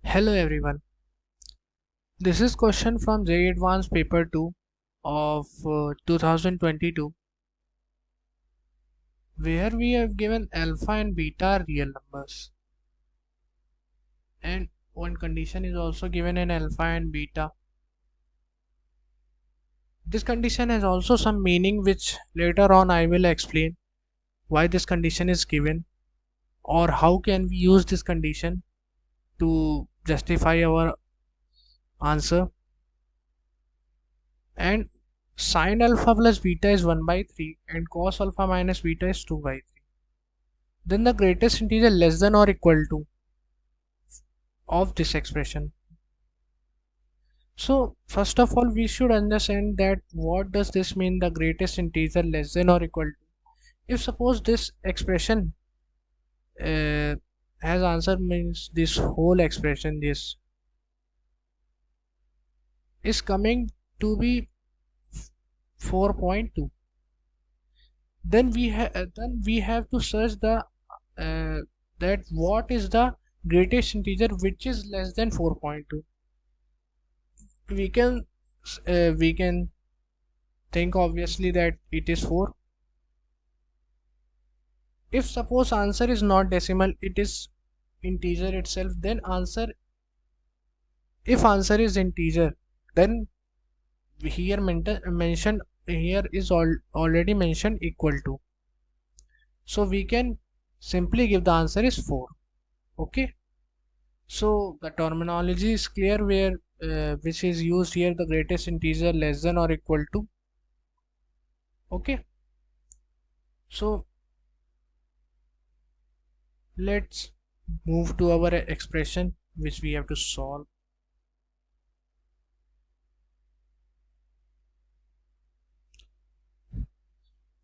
Hello everyone. This is question from JEE Advanced paper 2 of 2022, where we have given alpha and beta are real numbers, and one condition is also given in alpha and beta. This condition has also some meaning which later on I will explain why this condition is given or how can we use this condition to justify our answer. And sin alpha plus beta is 1 by 3 and cos alpha minus beta is 2 by 3. Then the greatest integer less than or equal to of this expression. So first of all we should understand that what does this mean, the greatest integer less than or equal to. If suppose this expression uh, has answer, means this whole expression this is coming to be 4.2, then we have to search the uh, that what is the greatest integer which is less than 4.2. we can we can think obviously that it is 4. If suppose answer is not decimal, it is integer itself, then answer, if answer is integer, then here mentioned here is already mentioned equal to, so we can simply give the answer is 4. Okay, so the terminology is clear where which is used here, the greatest integer less than or equal to. Okay, so let's move to our expression which we have to solve.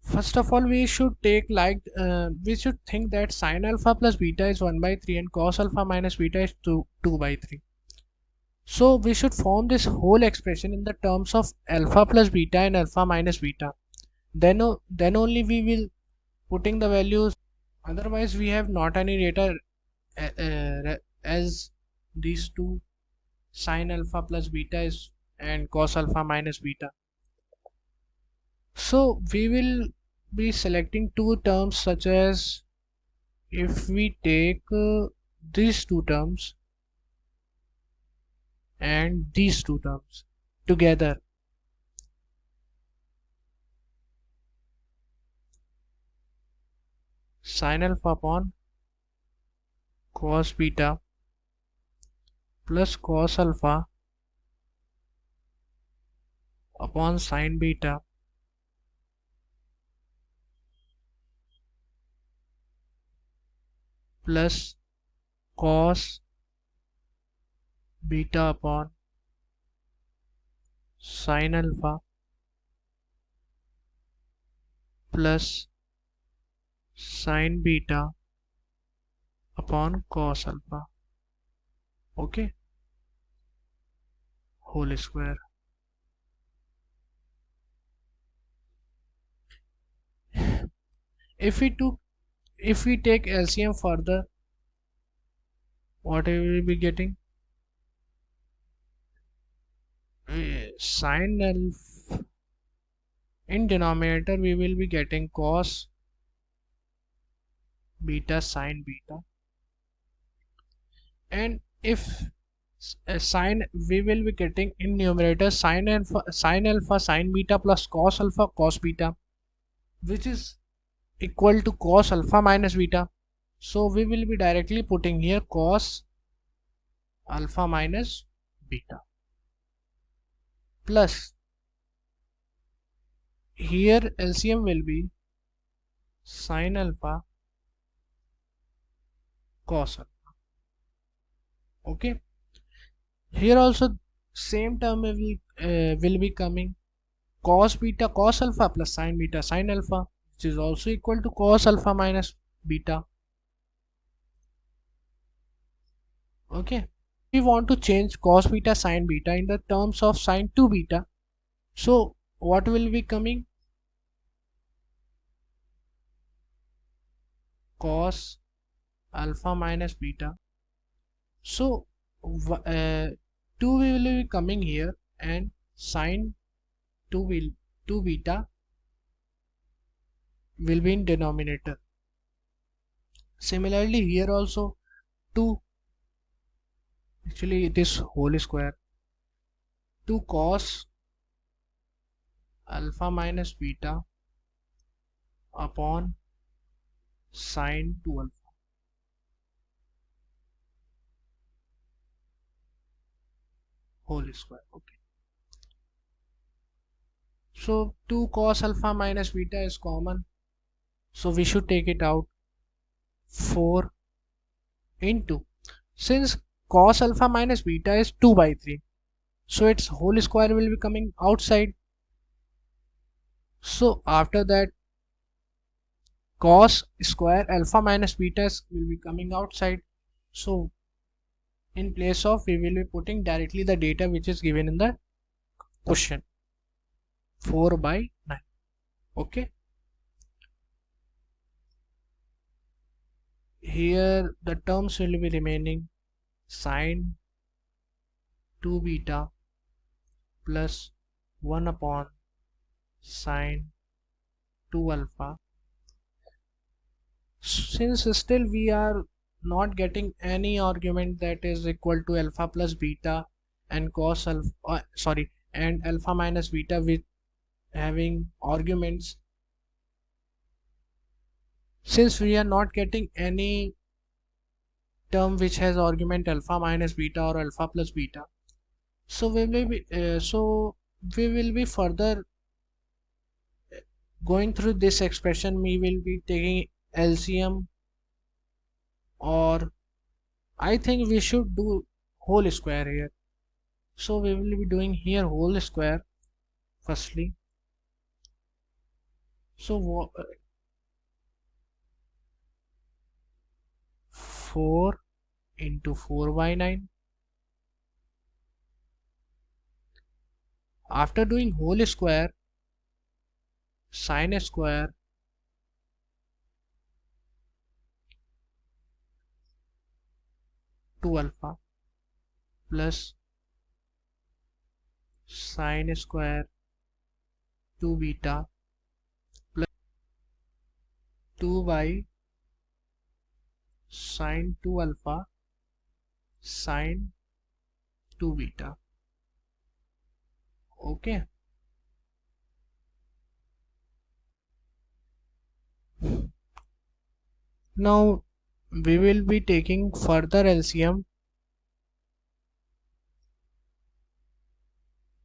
First of all we should take we should think that sin alpha plus beta is 1 by 3 and cos alpha minus beta is 2 by 3. So we should form this whole expression in the terms of alpha plus beta and alpha minus beta, then only we will putting the values, otherwise we have not any data as these two, sin alpha plus beta is and cos alpha minus beta. So we will be selecting two terms, such as if we take these two terms and these two terms together, sin alpha upon cos beta plus cos alpha upon sin beta plus cos beta upon sin alpha plus sin beta upon cos alpha. Okay, whole square. If we took if we take LCM further, what we will be getting? Sin alpha, in denominator we will be getting cos beta sin beta, and if sin, we will be getting in numerator sin alpha sin beta plus cos alpha cos beta, which is equal to cos alpha minus beta. So we will be directly putting here cos alpha minus beta plus, here LCM will be sin alpha cos alpha. Okay, here also same term will be coming, cos beta cos alpha plus sin beta sin alpha, which is also equal to cos alpha minus beta. Okay, we want to change cos beta sin beta in the terms of sin 2 beta, so what will be coming? Cos alpha minus beta. So uh, 2 will be coming here, and sine 2 beta will be in denominator. Similarly here also 2, actually it is whole square, 2 cos alpha minus beta upon sine 2 alpha. Whole square. Okay. So 2 cos alpha minus beta is common. So we should take it out. 4 into, since cos alpha minus beta is 2 by 3. So its whole square will be coming outside. So after that, cos square alpha minus beta will be coming outside. So in place of, we will be putting directly the data which is given in the question, 4 by 9. Okay. Here the terms will be remaining sine 2 beta plus 1 upon sine 2 alpha. Since still we are not getting any argument that is equal to alpha plus beta and cos alpha, and alpha minus beta with having arguments, since we are not getting any term which has argument alpha minus beta or alpha plus beta, so we will be further going through this expression. We will be taking LCM, or I think we should do whole square here. So we will be doing here whole square firstly. So 4 into 4 by 9. After doing whole square, sine square to alpha plus sine square to beta plus 2 by sine 2 alpha sine 2 beta. Okay. Now we will be taking further LCM,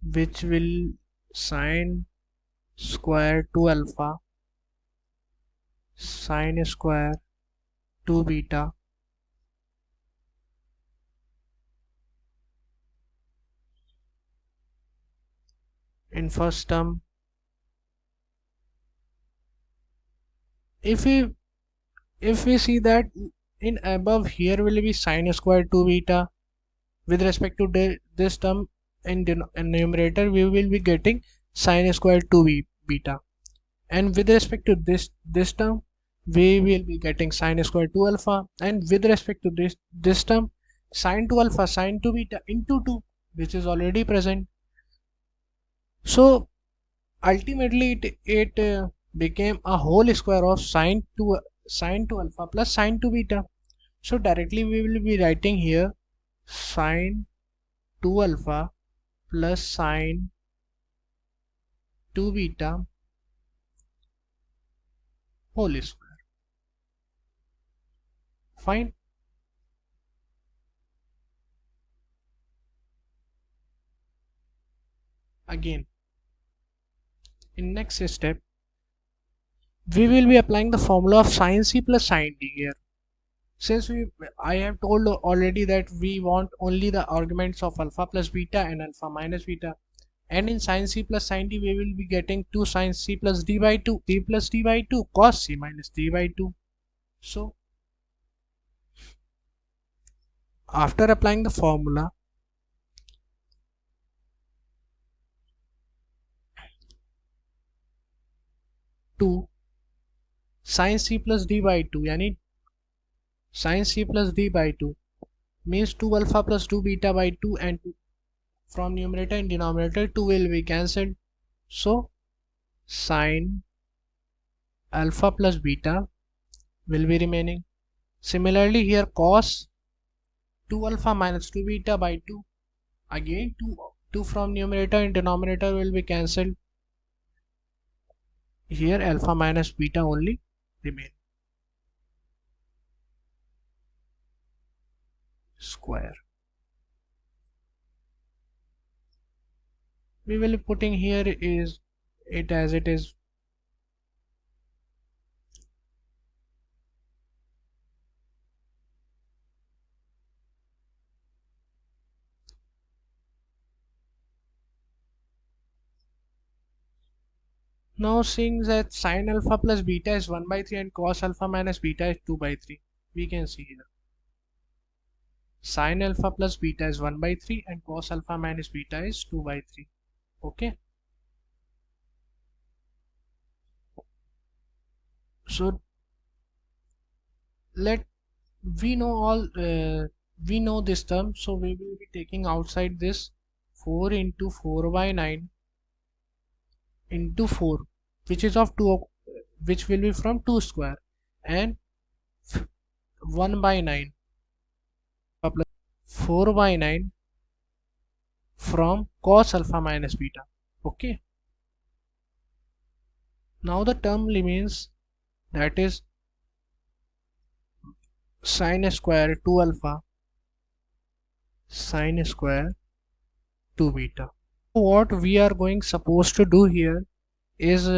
which will sine square 2 alpha sine square 2 beta in first term. If we see that in above, here will be sine square 2 beta. With respect to this term, in numerator we will be getting sine square 2 beta, and with respect to this term we will be getting sine square 2 alpha, and with respect to this term sine 2 alpha sine 2 beta into 2, which is already present. So ultimately it became a whole square of sine 2 alpha plus sine 2 beta. So directly we will be writing here sine 2 alpha plus sine 2 beta whole square. Fine. Again, in next step we will be applying the formula of sin c plus sin d here. Since I have told already that we want only the arguments of alpha plus beta and alpha minus beta, and in sin c plus sin d we will be getting 2 sin c plus d by 2 c plus d by 2 cos c minus d by 2. So after applying the formula, 2 sin c plus d by 2 yani sin c plus d by 2 means 2 alpha plus 2 beta by 2, and 2 from numerator and denominator 2 will be cancelled. So sine alpha plus beta will be remaining. Similarly here cos 2 alpha minus 2 beta by 2, again 2 from numerator and denominator will be cancelled. Here alpha minus beta only remain. Square. We will be putting here is it as it is. Now seeing that sine alpha plus beta is 1 by 3 and cos alpha minus beta is 2 by 3, we can see here sine alpha plus beta is 1 by 3 and cos alpha minus beta is 2 by 3. Okay, so let we know all we know this term, so we will be taking outside this 4 into 4 by 9 into 4, which is of 2, which will be from 2 square, and 1 by 9 plus 4 by 9 from cos alpha minus beta. Okay, now the term remains, that is sine square 2 alpha sine square 2 beta. What we are going supposed to do here is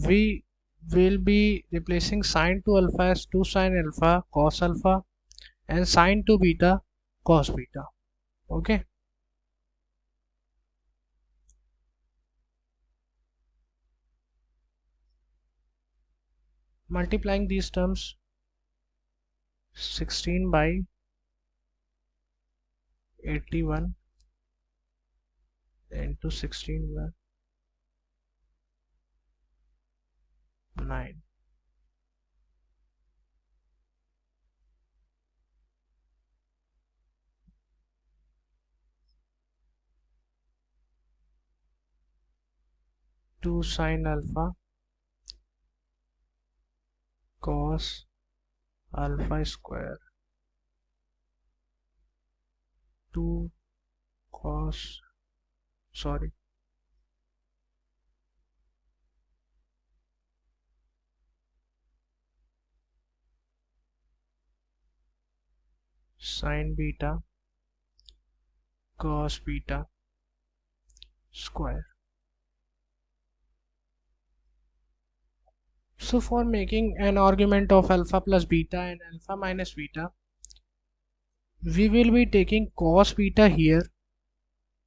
we will be replacing sine 2 alpha as 2 sine alpha cos alpha and sine 2 beta cos beta. Okay, multiplying these terms, 16 by 81 into 16 by 9. Two sine alpha cos alpha square 2 cos sorry sine beta cos beta square. So for making an argument of alpha plus beta and alpha minus beta, we will be taking cos beta here,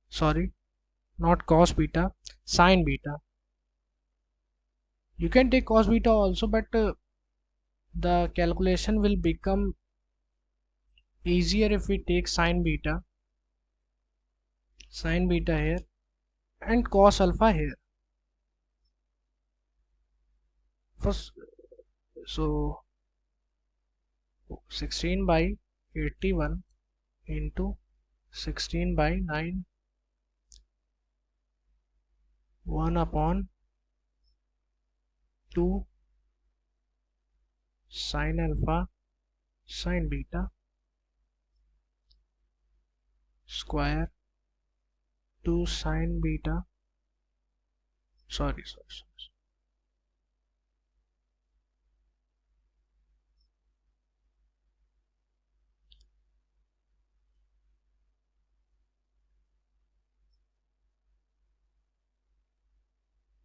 sorry, not cos beta, sine beta. You can take cos beta also, but the calculation will become easier if we take sine beta here and cos alpha here. First, so 16 by 81 into 16 by 9, 1 upon 2 sine alpha sine beta square 2 sine beta sorry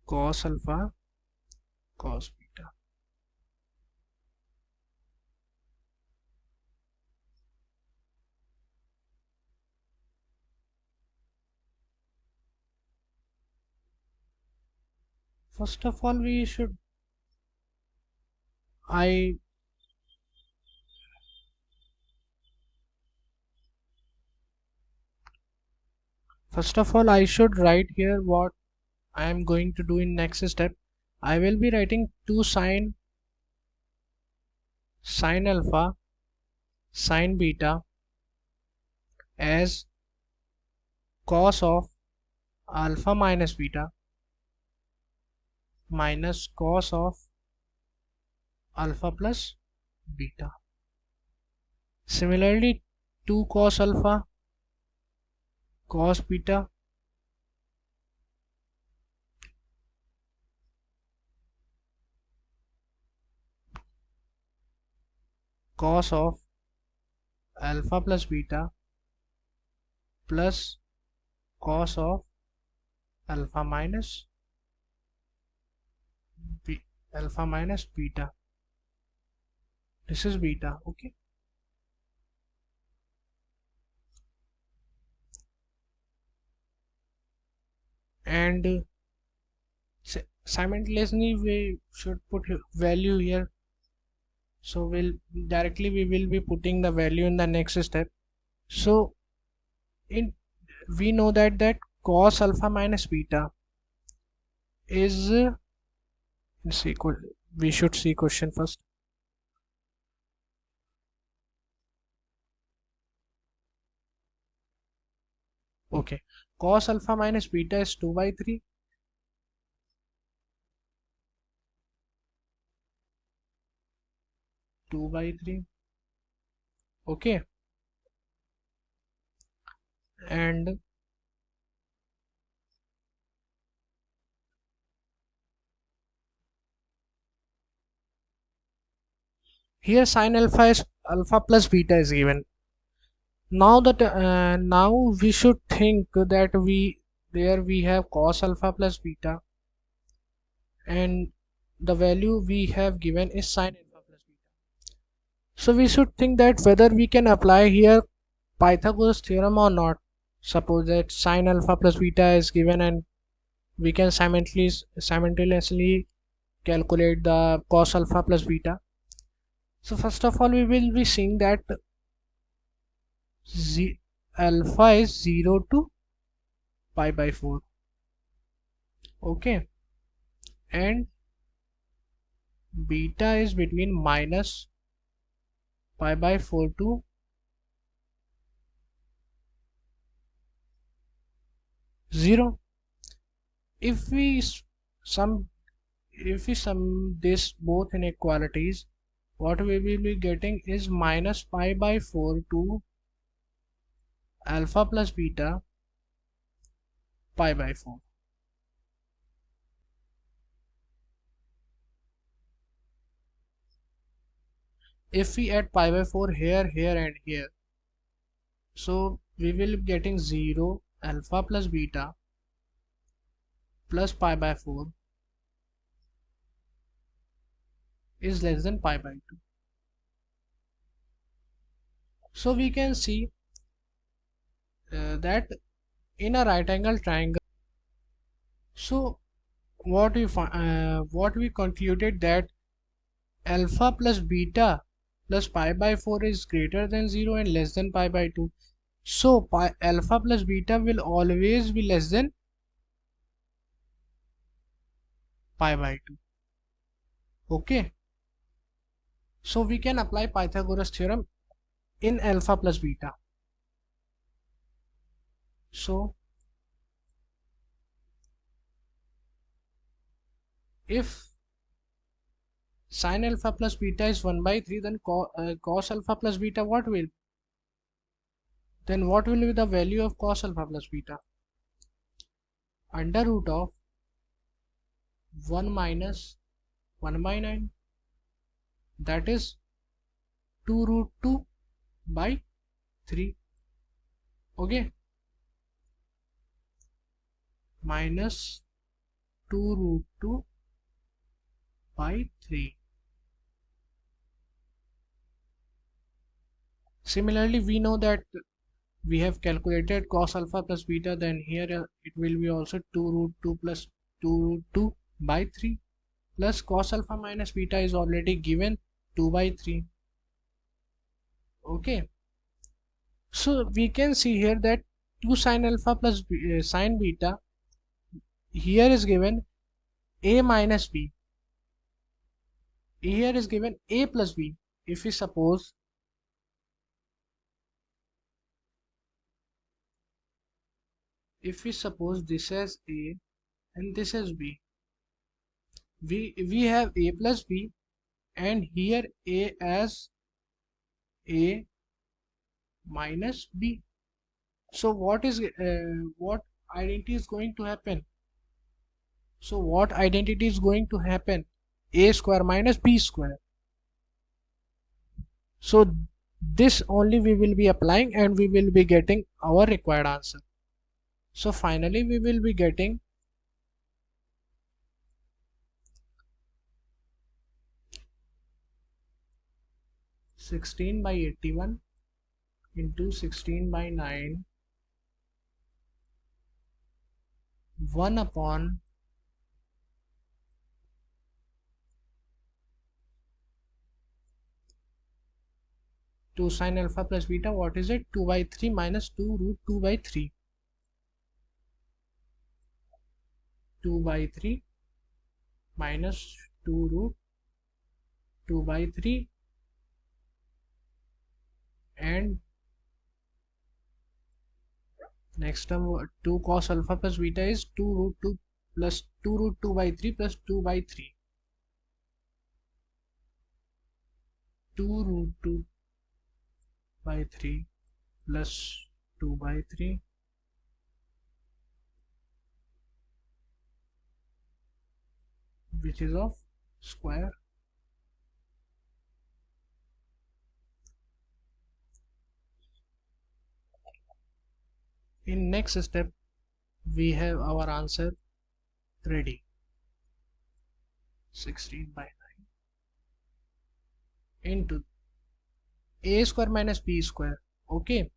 cos alpha cos beta. First of all we should I first of all I should write here what I am going to do in next step. I will be writing 2 sine alpha sine beta as cos of alpha minus beta minus cos of alpha plus beta. Similarly, 2 cos alpha cos beta cos of alpha plus beta plus cos of alpha minus alpha minus beta. This is beta. Okay, and simultaneously we should put value here. So we will be putting the value in the next step. So in we know that cos alpha minus beta is equal. We should see question first. Okay, cos alpha minus beta is 2 by 3. 2 by 3. Okay, and here sin alpha is alpha plus beta is given. Now that now we should think that we have cos alpha plus beta, and the value we have given is sin alpha plus beta. So we should think that whether we can apply here Pythagoras theorem or not. Suppose that sin alpha plus beta is given and we can simultaneously calculate the cos alpha plus beta. So first of all we will be seeing that alpha is 0 to pi by 4. Okay, and beta is between minus pi by 4 to 0. If we sum this both inequalities, what we will be getting is minus pi by 4 to alpha plus beta pi by 4. If we add pi by 4 here, here and here, so we will be getting 0 alpha plus beta plus pi by 4 is less than pi by 2. So we can see that in a right angle triangle, so what we concluded that alpha plus beta plus pi by 4 is greater than 0 and less than pi by 2. So alpha plus beta will always be less than pi by 2. Okay, so we can apply Pythagoras theorem in alpha plus beta. So if sin alpha plus beta is 1 by 3, then cos alpha plus beta what will be the value of cos alpha plus beta? Under root of 1 minus 1 by 9, that is 2 root 2 by 3. Okay, minus 2 root 2 by 3. Similarly, we know that we have calculated cos alpha plus beta, then here it will be also 2 root 2 plus 2 root 2 by 3 plus cos alpha minus beta is already given 2 by 3. Okay, so we can see here that 2 sin alpha plus sin beta here is given a minus b, here is given a plus b. If we suppose if we suppose this as A and this as B, we have A plus B, and here A as A minus B. So what what identity is going to happen? So what identity is going to happen? A square minus B square. So this only we will be applying, and we will be getting our required answer. So finally we will be getting 16/81 into 16/9, 1 upon 2 sin alpha plus beta. What is it? 2/3 minus 2 root 2/3. 2/3 minus 2 root 2/3, and next term 2 cos alpha plus beta is 2 root 2 plus 2 root 2/3 plus 2/3. 2 root 2/3 plus 2/3, which is of square. In next step we have our answer ready. 16/9 into A square minus B square. Okay,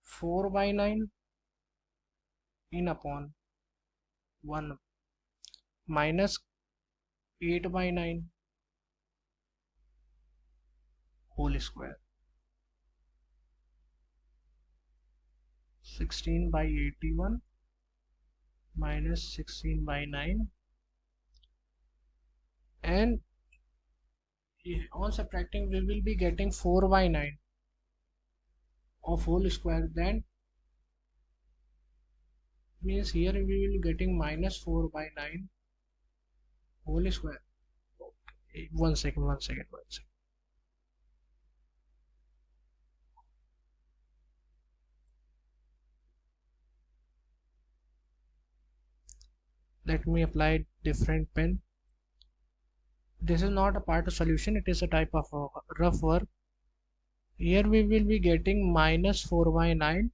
4/9 in upon 1 minus 8/9 whole square. 16/81 minus 16/9, and on subtracting we will be getting 4/9 of whole square. Then means here we will be getting minus 4/9 whole square. Okay, one second. Let me apply different pen. This is not a part of solution, it is a type of rough work. Here we will be getting minus 4/9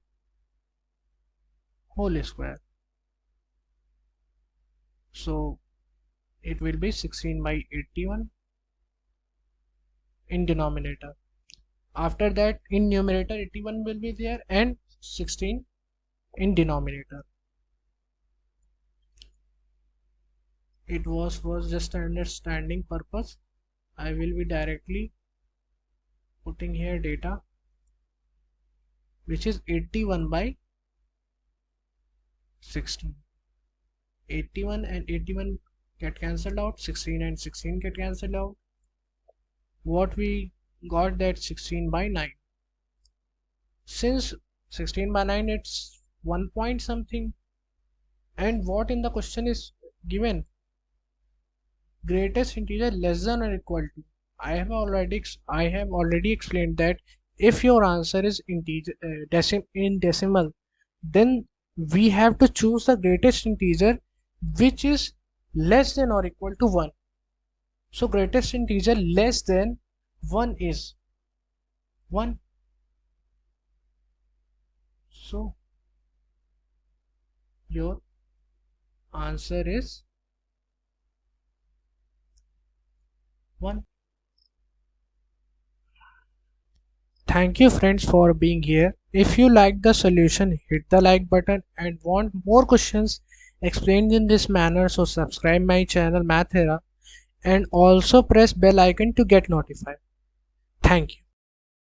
whole square. So it will be 16/81 in denominator. After that in numerator 81 will be there and 16 in denominator. It was just understanding purpose. I will be directly putting here data, which is 81/16. 81 and 81 get cancelled out, 16 and 16 get cancelled out. What we got, that 16/9. Since 16/9 it's 1 point something, and what in the question is given? Greatest integer less than or equal to. I have already explained that if your answer is integer in decimal, then we have to choose the greatest integer which is less than or equal to 1. So greatest integer less than 1 is 1. So your answer is 1. Thank you friends for being here. If you like the solution, hit the like button, and want more questions explained in this manner, so subscribe my channel Mathera, and also press bell icon to get notified. Thank you.